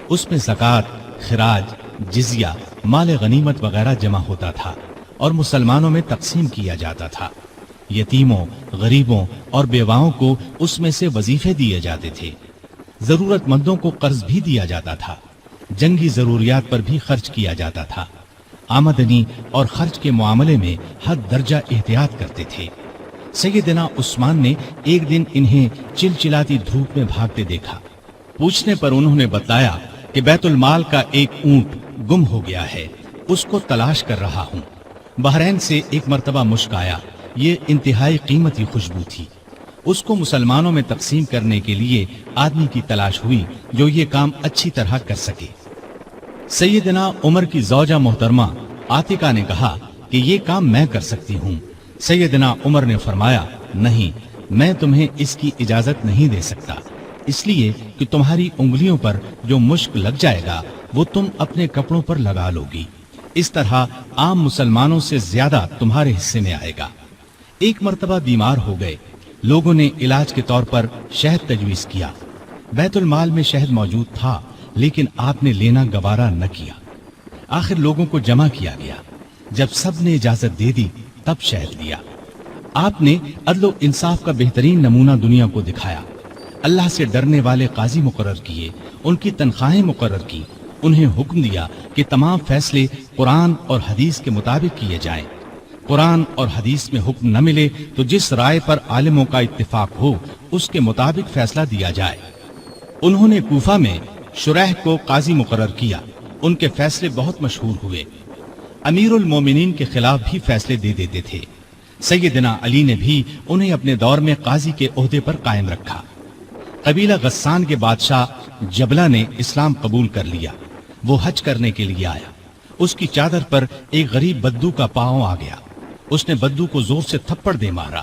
اس میں زکوٰۃ، خراج، جزیہ، مال غنیمت وغیرہ جمع ہوتا تھا اور مسلمانوں میں تقسیم کیا جاتا تھا۔ یتیموں، غریبوں اور بیواؤں کو اس میں سے وظیفے دیے جاتے تھے۔ ضرورت مندوں کو قرض بھی دیا جاتا تھا، جنگی ضروریات پر بھی خرچ کیا جاتا تھا۔ آمدنی اور خرچ کے معاملے میں حد درجہ احتیاط کرتے تھے۔ سیدنا عثمان نے ایک دن انہیں چلچلاتی دھوپ میں بھاگتے دیکھا۔ پوچھنے پر انہوں نے بتایا کہ بیت المال کا ایک اونٹ گم ہو گیا ہے، اس کو تلاش کر رہا ہوں۔ بحرین سے ایک مرتبہ مشک آیا، یہ انتہائی قیمتی خوشبو تھی۔ اس کو مسلمانوں میں تقسیم کرنے کے لیے آدمی کی تلاش ہوئی جو یہ کام اچھی طرح کر سکے۔ سیدنا عمر کی زوجہ محترمہ عاتقہ نے کہا کہ یہ کام میں کر سکتی ہوں۔ سیدنا عمر نے فرمایا: نہیں، میں تمہیں اس کی اجازت نہیں دے سکتا، اس لیے کہ تمہاری انگلیوں پر جو مشک لگ جائے گا وہ تم اپنے کپڑوں پر لگا لو گی، اس طرح عام مسلمانوں سے زیادہ تمہارے حصے میں آئے گا۔ ایک مرتبہ بیمار ہو گئے، لوگوں نے علاج کے طور پر شہد تجویز کیا۔ بیت المال میں شہد موجود تھا لیکن آپ نے لینا گوارا نہ کیا۔ آخر لوگوں کو جمع کیا گیا، جب سب نے اجازت دے دی تب شہد لیا۔ آپ نے عدل و انصاف کا بہترین نمونہ دنیا کو دکھایا۔ اللہ سے ڈرنے والے قاضی مقرر کیے، ان کی تنخواہیں مقرر کی، انہیں حکم دیا کہ تمام فیصلے قرآن اور حدیث کے مطابق کیے جائیں۔ قرآن اور حدیث میں حکم نہ ملے تو جس رائے پر عالموں کا اتفاق ہو اس کے مطابق فیصلہ دیا جائے۔ انہوں نے کوفہ میں شریح کو قاضی مقرر کیا، ان کے فیصلے بہت مشہور ہوئے۔ امیر المومنین کے خلاف بھی فیصلے دے دیتے تھے۔ سیدنا علی نے بھی انہیں اپنے دور میں قاضی کے عہدے پر قائم رکھا۔ قبیلہ غسان کے بادشاہ جبلہ نے اسلام قبول کر لیا۔ وہ حج کرنے کے لیے آیا، اس کی چادر پر ایک غریب بدو کا پاؤں آ گیا۔ اس نے بدو کو زور سے تھپڑ دے مارا۔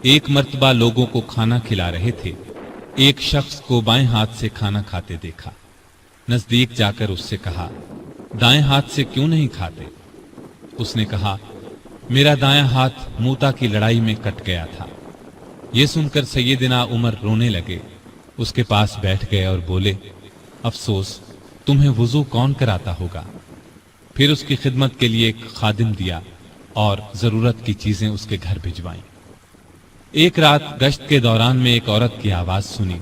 ایک مرتبہ لوگوں کو کھانا کھلا رہے تھے، ایک شخص کو بائیں ہاتھ سے کھانا کھاتے دیکھا۔ نزدیک جا کر اس سے کہا، دائیں ہاتھ سے کیوں نہیں کھاتے؟ اس نے کہا، میرا دایاں ہاتھ موتا کی لڑائی میں کٹ گیا تھا۔ یہ سن کر سیدنا عمر رونے لگے، اس کے پاس بیٹھ گئے اور بولے، افسوس، تمہیں وضو کون کراتا ہوگا؟ پھر اس کی خدمت کے لیے ایک خادم دیا اور ضرورت کی چیزیں اس کے گھر بھجوائیں۔ ایک رات گشت کے دوران میں ایک عورت کی آواز سنی۔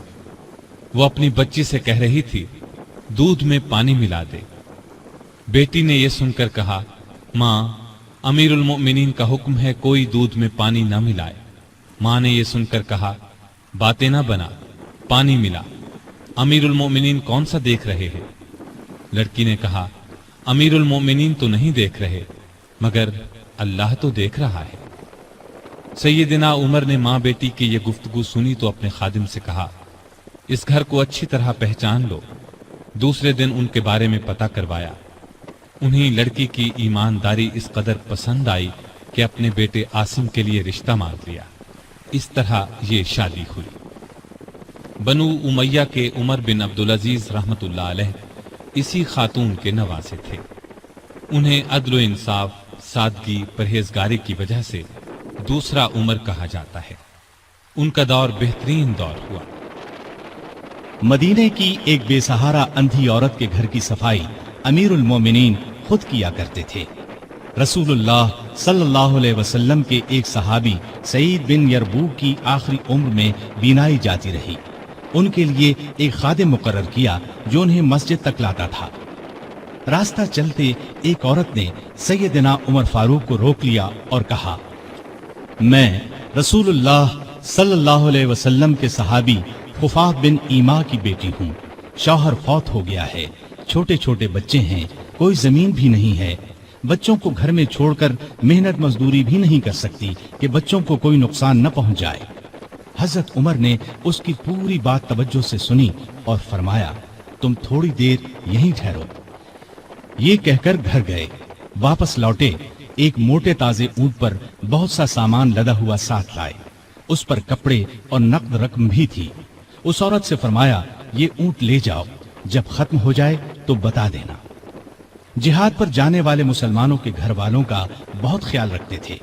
وہ اپنی بچی سے کہہ رہی تھی، دودھ میں پانی ملا دے۔ بیٹی نے یہ سن کر کہا، ماں، امیر المؤمنین کا حکم ہے کوئی دودھ میں پانی نہ ملائے۔ ماں نے یہ سن کر کہا، باتیں نہ بنا، پانی ملا۔ امیر المؤمنین کون سا دیکھ رہے ہیں؟ لڑکی نے کہا، امیر المؤمنین تو نہیں دیکھ رہے، مگر اللہ تو دیکھ رہا ہے۔ سیدنا عمر نے ماں بیٹی کی یہ گفتگو سنی تو اپنے خادم سے کہا، اس گھر کو اچھی طرح پہچان لو۔ دوسرے دن ان کے بارے میں پتہ کروایا۔ انہیں لڑکی کی ایمانداری اس قدر پسند آئی کہ اپنے بیٹے عاصم کے لیے رشتہ مانگ لیا۔ اس طرح یہ شادی ہوئی۔ بنو امیہ کے عمر بن عبدالعزیز رحمت اللہ علیہ اسی خاتون کے نواسے تھے۔ انہیں عدل و انصاف، سادگی، پرہیزگاری کی وجہ سے دوسرا عمر کہا جاتا ہے۔ ان کا دور بہترین دور ہوا۔ مدینے کی ایک بے سہارا اندھی عورت کے گھر کی صفائی امیر المومنین خود کیا کرتے تھے۔ رسول اللہ صلی اللہ علیہ وسلم کے ایک صحابی سعید بن یربوع کی آخری عمر میں بینائی جاتی رہی۔ ان کے لیے ایک خادم مقرر کیا جو انہیں مسجد تک لاتا تھا۔ راستہ چلتے ایک عورت نے سیدنا عمر فاروق کو روک لیا اور کہا، میں رسول اللہ صلی اللہ علیہ وسلم کے صحابی خفاف بن ایما کی بیٹی ہوں۔ شوہر فوت ہو گیا ہے، چھوٹے چھوٹے بچے ہیں، کوئی زمین بھی نہیں ہے، بچوں کو گھر میں چھوڑ کر محنت مزدوری بھی نہیں کر سکتی کہ بچوں کو کوئی نقصان نہ پہنچ جائے۔ حضرت عمر نے اس کی پوری بات توجہ سے سنی اور فرمایا، تم تھوڑی دیر یہیں ٹھہرو۔ یہ کہہ کر گھر گئے۔ واپس لوٹے، ایک موٹے تازے اونٹ پر بہت سا سامان لدا ہوا ساتھ لائے۔ اس پر کپڑے اور نقد رقم بھی تھی۔ اس عورت سے فرمایا، یہ اونٹ لے جاؤ، جب ختم ہو جائے تو بتا دینا۔ جہاد پر جانے والے مسلمانوں کے گھر والوں کا بہت خیال رکھتے تھے۔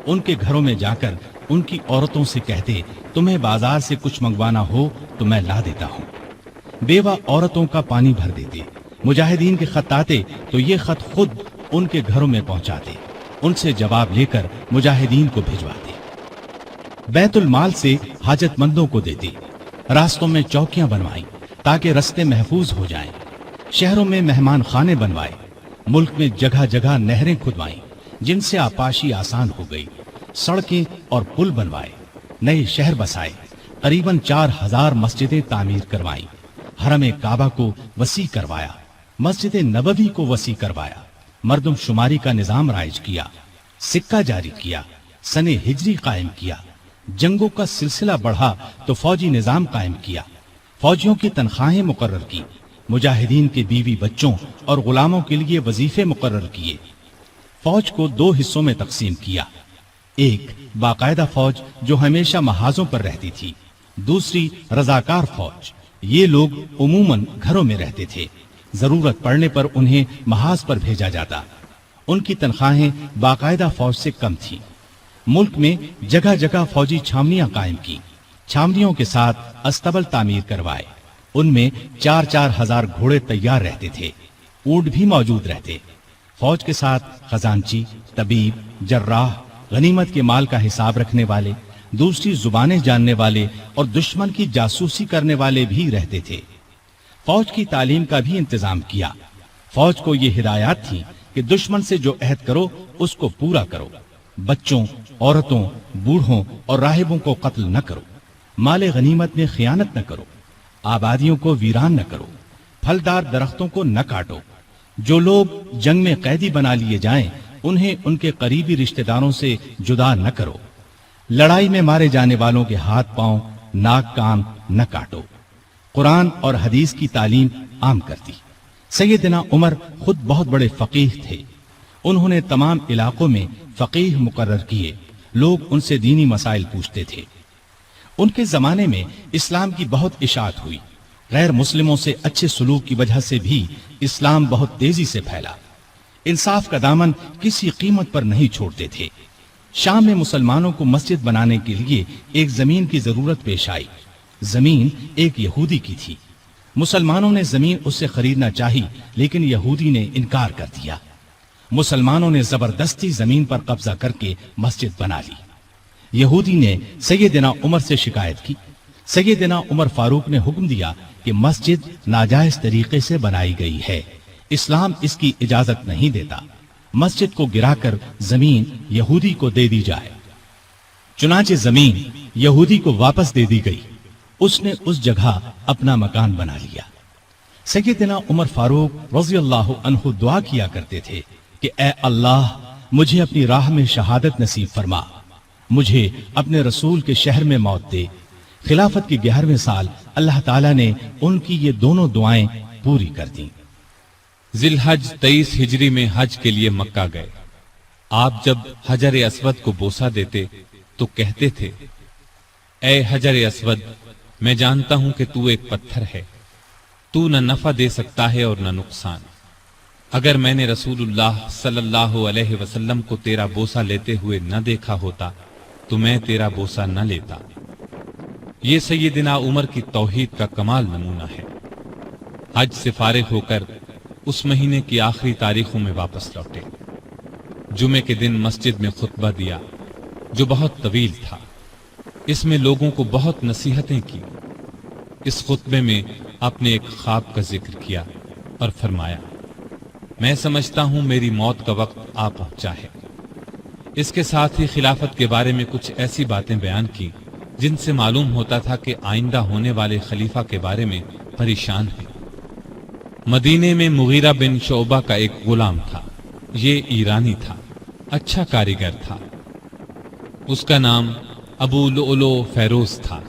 ان کے گھروں میں جا کر ان کی عورتوں سے کہتے، تمہیں بازار سے کچھ منگوانا ہو تو میں لا دیتا ہوں۔ بیوہ عورتوں کا پانی بھر دیتے۔ مجاہدین کے خط آتے تو یہ خط خود ان کے گھروں میں پہنچاتے، ان سے جواب لے کر مجاہدین کو بھجواتے۔ بیت المال سے حاجت مندوں کو دیتے۔ راستوں میں چوکیاں بنوائیں تاکہ رستے محفوظ ہو جائیں۔ شہروں میں مہمان خانے بنوائے۔ ملک میں جگہ جگہ نہریں کھدوائیں جن سے آپاشی آسان ہو گئی۔ سڑکیں اور پل بنوائے۔ نئے شہر بسائے۔ قریباً 4000 مسجدیں تعمیر کروائیں۔ حرم کعبہ کو وسیع کروایا۔ مسجد نبوی کو وسیع کروایا۔ مردم شماری کا نظام رائج کیا۔ سکہ جاری کیا۔ سن ہجری قائم کیا۔ جنگوں کا سلسلہ بڑھا تو فوجی نظام قائم کیا۔ فوجیوں کی تنخواہیں مقرر کی۔ مجاہدین کے بیوی بچوں اور غلاموں کے لیے وظیفے مقرر کیے۔ فوج کو 2 حصوں میں تقسیم کیا۔ ایک باقاعدہ فوج جو ہمیشہ محاذوں پر رہتی تھی، دوسری رضاکار فوج۔ یہ لوگ عموماً گھروں میں رہتے تھے، ضرورت پڑنے پر انہیں محاذ پر بھیجا جاتا۔ ان کی تنخواہیں باقاعدہ فوج سے کم تھیں۔ ملک میں جگہ جگہ فوجی چھاونیاں قائم کی۔ چھاونیوں کے ساتھ استبل تعمیر کروائے۔ ان میں 4-4 ہزار گھوڑے تیار رہتے تھے۔ اونٹ بھی موجود رہتے۔ فوج کے ساتھ خزانچی، طبیب، جراح، غنیمت کے مال کا حساب رکھنے والے، دوسری زبانیں جاننے والے اور دشمن کی جاسوسی کرنے والے بھی رہتے تھے۔ فوج کی تعلیم کا بھی انتظام کیا۔ فوج کو یہ ہدایات تھیں کہ دشمن سے جو عہد کرو اس کو پورا کرو۔ بچوں، عورتوں، بوڑھوں اور راہبوں کو قتل نہ کرو۔ مال غنیمت میں خیانت نہ کرو۔ آبادیوں کو ویران نہ کرو۔ پھلدار درختوں کو نہ کاٹو۔ جو لوگ جنگ میں قیدی بنا لیے جائیں انہیں ان کے قریبی رشتہ داروں سے جدا نہ کرو۔ لڑائی میں مارے جانے والوں کے ہاتھ پاؤں، ناک کان نہ کاٹو۔ قرآن اور حدیث کی تعلیم عام کر دی۔ سیدنا عمر خود بہت بڑے فقیہ تھے۔ انہوں نے تمام علاقوں میں فقیہ مقرر کیے۔ لوگ ان سے دینی مسائل پوچھتے تھے۔ ان کے زمانے میں اسلام کی بہت اشاعت ہوئی، غیر مسلموں سے اچھے سلوک کی وجہ سے بھی اسلام بہت تیزی سے پھیلا۔ انصاف کا دامن کسی قیمت پر نہیں چھوڑتے تھے۔ شام میں مسلمانوں کو مسجد بنانے کے لیے ایک زمین کی ضرورت پیش آئی۔ زمین ایک یہودی کی تھی۔ مسلمانوں نے زمین اس سے خریدنا چاہی، لیکن یہودی نے انکار کر دیا۔ مسلمانوں نے زبردستی زمین پر قبضہ کر کے مسجد بنا لی۔ یہودی نے سیدنا عمر سے شکایت کی۔ سیدنا عمر فاروق نے حکم دیا کہ مسجد ناجائز طریقے سے بنائی گئی ہے، اسلام اس کی اجازت نہیں دیتا، مسجد کو گرا کر زمین یہودی کو دے دی جائے۔ چنانچہ زمین یہودی کو واپس دے دی گئی۔ اس نے اس جگہ اپنا مکان بنا لیا۔ سیدنا عمر فاروق رضی اللہ عنہ دعا کیا کرتے تھے کہ اے اللہ، مجھے اپنی راہ میں شہادت نصیب فرما، مجھے اپنے رسول کے شہر میں موت دے۔ خلافت کے 11ویں سال اللہ تعالیٰ نے ان کی یہ دونوں دعائیں پوری کر دیں۔ ذی الحج 23 ہجری میں حج کے لیے مکہ گئے۔ آپ جب حجر اسود کو بوسہ دیتے تو کہتے تھے، اے حجر اسود، میں جانتا ہوں کہ تو ایک پتھر ہے، تو نہ نفع دے سکتا ہے اور نہ نقصان۔ اگر میں نے رسول اللہ صلی اللہ علیہ وسلم کو تیرا بوسہ لیتے ہوئے نہ دیکھا ہوتا تو میں تیرا بوسہ نہ لیتا۔ یہ سیدنا عمر کی توحید کا کمال نمونہ ہے۔ حج سے فارغ ہو کر اس مہینے کی آخری تاریخوں میں واپس لوٹے۔ جمعے کے دن مسجد میں خطبہ دیا جو بہت طویل تھا۔ اس میں لوگوں کو بہت نصیحتیں کی۔ اس خطبے میں آپ نے ایک خواب کا ذکر کیا اور فرمایا، میں سمجھتا ہوں میری موت کا وقت آ پہنچا ہے۔ اس کے ساتھ ہی خلافت کے بارے میں کچھ ایسی باتیں بیان کی جن سے معلوم ہوتا تھا کہ آئندہ ہونے والے خلیفہ کے بارے میں پریشان ہیں۔ مدینے میں مغیرہ بن شعبہ کا ایک غلام تھا۔ یہ ایرانی تھا، اچھا کاریگر تھا۔ اس کا نام ابو لؤلؤ فیروز تھا۔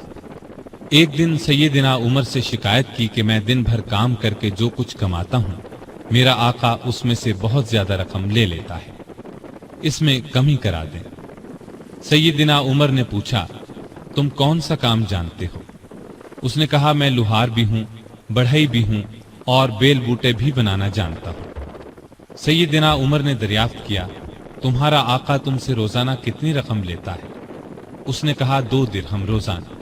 ایک دن سیدنا عمر سے شکایت کی کہ میں دن بھر کام کر کے جو کچھ کماتا ہوں، میرا آقا اس میں سے بہت زیادہ رقم لے لیتا ہے، اس میں کمی کرا دیں۔ سیدنا عمر نے پوچھا، تم کون سا کام جانتے ہو؟ اس نے کہا، میں لوہار بھی ہوں، بڑھئی بھی ہوں اور بیل بوٹے بھی بنانا جانتا ہوں۔ سیدنا عمر نے دریافت کیا، تمہارا آقا تم سے روزانہ کتنی رقم لیتا ہے؟ اس نے کہا، 2 درہم روزانہ۔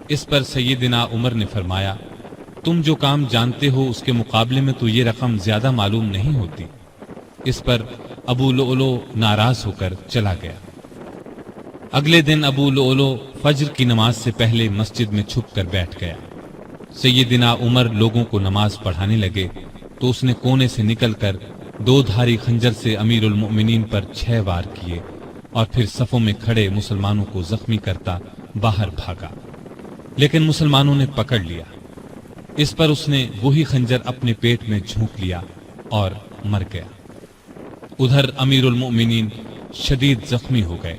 اس پر سیدنا عمر نے فرمایا، تم جو کام جانتے ہو اس کے مقابلے میں تو یہ رقم زیادہ معلوم نہیں ہوتی۔ اس پر ابو لؤلؤ ناراض ہو کر چلا گیا۔ اگلے دن ابو لؤلؤ فجر کی نماز سے پہلے مسجد میں چھپ کر بیٹھ گیا۔ سیدنا عمر لوگوں کو نماز پڑھانے لگے تو اس نے کونے سے نکل کر 2 دھاری خنجر سے امیر المؤمنین پر 6 وار کیے اور پھر صفوں میں کھڑے مسلمانوں کو زخمی کرتا باہر بھاگا، لیکن مسلمانوں نے پکڑ لیا۔ اس پر اس نے وہی خنجر اپنے پیٹ میں جھونک لیا اور مر گیا۔ ادھر امیر المؤمنین شدید زخمی ہو گئے۔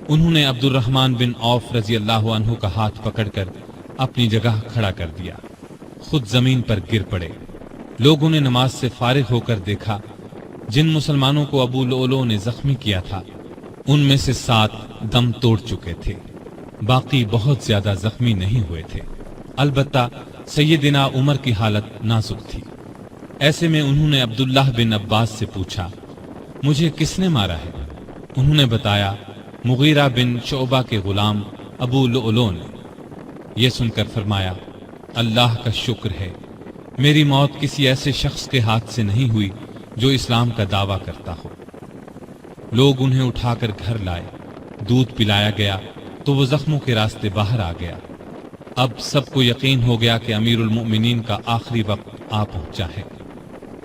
انہوں نے عبد الرحمن بن عوف رضی اللہ عنہ کا ہاتھ پکڑ کر اپنی جگہ کھڑا کر دیا، خود زمین پر گر پڑے۔ لوگوں نے نماز سے فارغ ہو کر دیکھا، جن مسلمانوں کو ابو لؤلؤ نے زخمی کیا تھا ان میں سے 7 دم توڑ چکے تھے، باقی بہت زیادہ زخمی نہیں ہوئے تھے۔ البتہ سیدنا عمر کی حالت نازک تھی۔ ایسے میں انہوں نے عبداللہ بن عباس سے پوچھا، مجھے کس نے مارا ہے؟ انہوں نے بتایا، مغیرہ بن شعبہ کے غلام ابو لؤلؤ نے۔ یہ سن کر فرمایا، اللہ کا شکر ہے، میری موت کسی ایسے شخص کے ہاتھ سے نہیں ہوئی جو اسلام کا دعویٰ کرتا ہو۔ لوگ انہیں اٹھا کر گھر لائے، دودھ پلایا گیا تو وہ زخموں کے راستے باہر آ گیا۔ اب سب کو یقین ہو گیا کہ امیر المؤمنین کا آخری وقت آ پہنچا ہے۔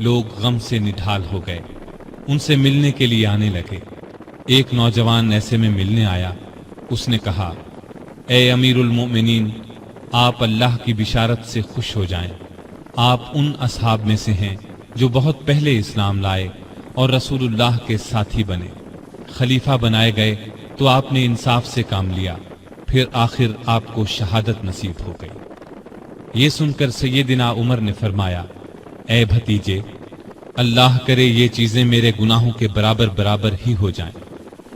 لوگ غم سے نڈھال ہو گئے، ان سے ملنے کے لیے آنے لگے۔ ایک نوجوان ایسے میں ملنے آیا۔ اس نے کہا، اے امیر المؤمنین، آپ اللہ کی بشارت سے خوش ہو جائیں۔ آپ ان اصحاب میں سے ہیں جو بہت پہلے اسلام لائے اور رسول اللہ کے ساتھی بنے۔ خلیفہ بنائے گئے تو آپ نے انصاف سے کام لیا، پھر آخر آپ کو شہادت نصیب ہو گئی۔ یہ سن کر سیدنا عمر نے فرمایا، اے بھتیجے، اللہ کرے یہ چیزیں میرے گناہوں کے برابر برابر ہی ہو جائیں۔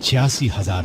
86,000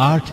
8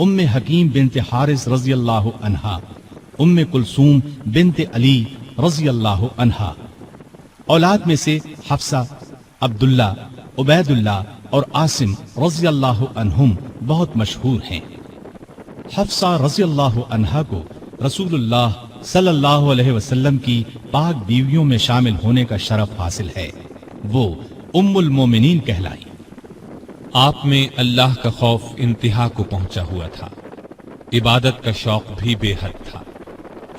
ام حکیم بنت حارث رضی اللہ عنہا، ام کلثوم بنت علی رضی اللہ عنہا۔ اولاد میں سے حفصہ، عبداللہ، عبید اللہ اور عاصم رضی اللہ عنہم بہت مشہور ہیں۔ حفصہ رضی اللہ عنہا کو رسول اللہ صلی اللہ علیہ وسلم کی پاک بیویوں میں شامل ہونے کا شرف حاصل ہے۔ وہ ام المومنین کہلائی۔ آپ میں اللہ کا خوف انتہا کو پہنچا ہوا تھا، عبادت کا شوق بھی بے حد تھا،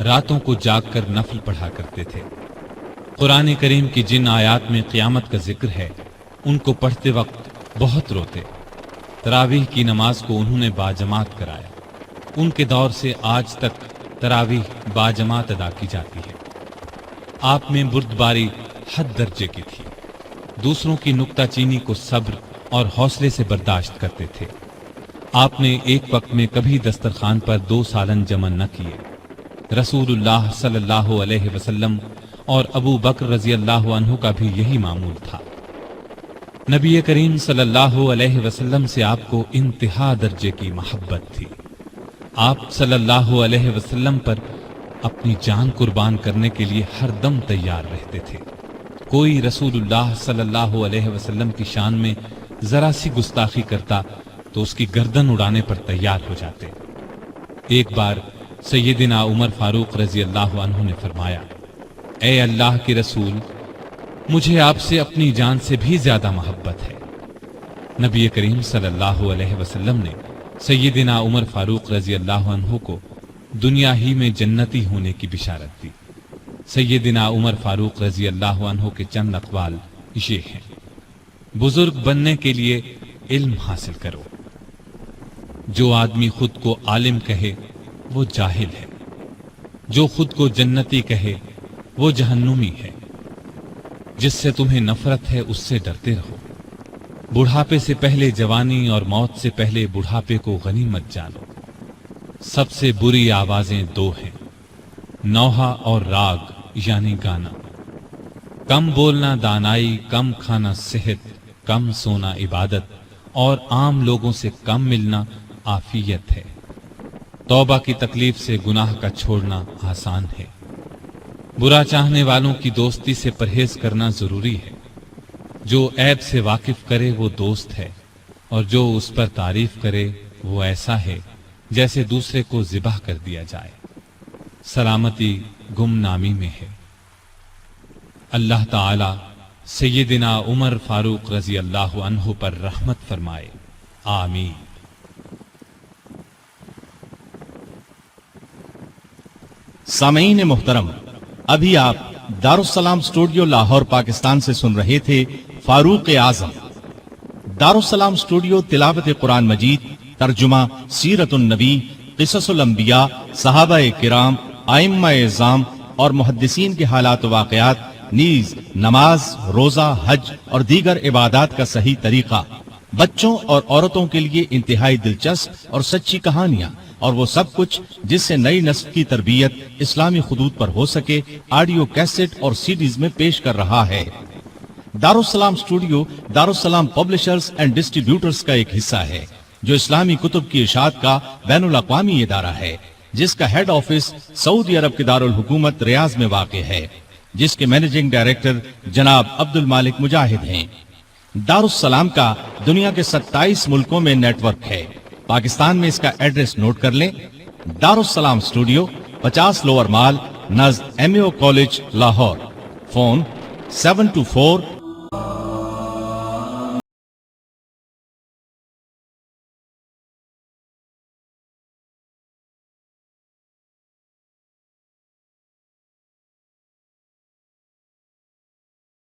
راتوں کو جاگ کر نفل پڑھا کرتے تھے۔ قرآن کریم کی جن آیات میں قیامت کا ذکر ہے ان کو پڑھتے وقت بہت روتے۔ تراویح کی نماز کو انہوں نے باجماعت کرایا۔ ان کے دور سے آج تک تراویح باجماعت ادا کی جاتی ہے۔ آپ میں بردباری حد درجے کی تھی، دوسروں کی نکتہ چینی کو صبر اور حوصلے سے برداشت کرتے تھے۔ آپ نے ایک وقت میں کبھی دسترخوان پر 2 سالن جمع نہ کیے۔ رسول اللہ صلی اللہ علیہ وسلم اور ابو بکر رضی اللہ عنہ کا بھی یہی معمول تھا۔ نبی کریم صلی اللہ علیہ وسلم سے آپ کو انتہا درجے کی محبت تھی۔ آپ صلی اللہ علیہ وسلم پر اپنی جان قربان کرنے کے لیے ہر دم تیار رہتے تھے۔ کوئی رسول اللہ صلی اللہ علیہ وسلم کی شان میں ذرا سی گستاخی کرتا تو اس کی گردن اڑانے پر تیار ہو جاتے۔ ایک بار سیدنا عمر فاروق رضی اللہ عنہ نے فرمایا، اے اللہ کے رسول، مجھے آپ سے اپنی جان سے بھی زیادہ محبت ہے۔ نبی کریم صلی اللہ علیہ وسلم نے سیدنا عمر فاروق رضی اللہ عنہ کو دنیا ہی میں جنتی ہونے کی بشارت دی۔ سیدنا عمر فاروق رضی اللہ عنہ کے چند اقوال یہ ہیں: بزرگ بننے کے لیے علم حاصل کرو۔ جو آدمی خود کو عالم کہے وہ جاہل ہے، جو خود کو جنتی کہے وہ جہنمی ہے۔ جس سے تمہیں نفرت ہے اس سے ڈرتے رہو۔ بڑھاپے سے پہلے جوانی اور موت سے پہلے بڑھاپے کو غنیمت جانو۔ سب سے بری آوازیں 2 ہیں، نوحہ اور راگ یعنی گانا۔ کم بولنا دانائی، کم کھانا صحت، کم سونا عبادت، اور عام لوگوں سے کم ملنا عافیت ہے۔ توبہ کی تکلیف سے گناہ کا چھوڑنا آسان ہے۔ برا چاہنے والوں کی دوستی سے پرہیز کرنا ضروری ہے۔ جو عیب سے واقف کرے وہ دوست ہے، اور جو اس پر تعریف کرے وہ ایسا ہے جیسے دوسرے کو ذبح کر دیا جائے۔ سلامتی گمنامی میں ہے۔ اللہ تعالی سیدنا عمر فاروق رضی اللہ عنہ پر رحمت فرمائے، آمین۔ سامعین محترم، ابھی آپ دارالسلام اسٹوڈیو لاہور پاکستان سے سن رہے تھے فاروق اعظم۔ دارالسلام اسٹوڈیو تلاوت قرآن مجید، ترجمہ سیرت النبی، قصص الانبیاء، صحابہ کرام، ائمہ اعظام اور محدثین کے حالات و واقعات، نیز نماز، روزہ، حج اور دیگر عبادات کا صحیح طریقہ، بچوں اور عورتوں کے لیے انتہائی دلچسپ اور سچی کہانیاں، اور وہ سب کچھ جس سے نئی نسل کی تربیت اسلامی خطوط پر ہو سکے، آڈیو کیسٹ اور سیڈیز میں پیش کر رہا ہے۔ دارالسلام اسٹوڈیو دارالسلام پبلشرز اینڈ ڈسٹریبیوٹرز کا ایک حصہ ہے، جو اسلامی کتب کی اشاعت کا بین الاقوامی ادارہ ہے، جس کا ہیڈ آفس سعودی عرب کے دارالحکومت ریاض میں واقع ہے، جس کے مینیجنگ ڈائریکٹر جناب عبد المالک مجاہد ہیں۔ دارالسلام کا دنیا کے 27 ملکوں میں نیٹ ورک ہے۔ پاکستان میں اس کا ایڈریس نوٹ کر لیں: دارالسلام اسٹوڈیو، 50 لوور مال، نزد ایم اے او کالج، لاہور۔ فون 724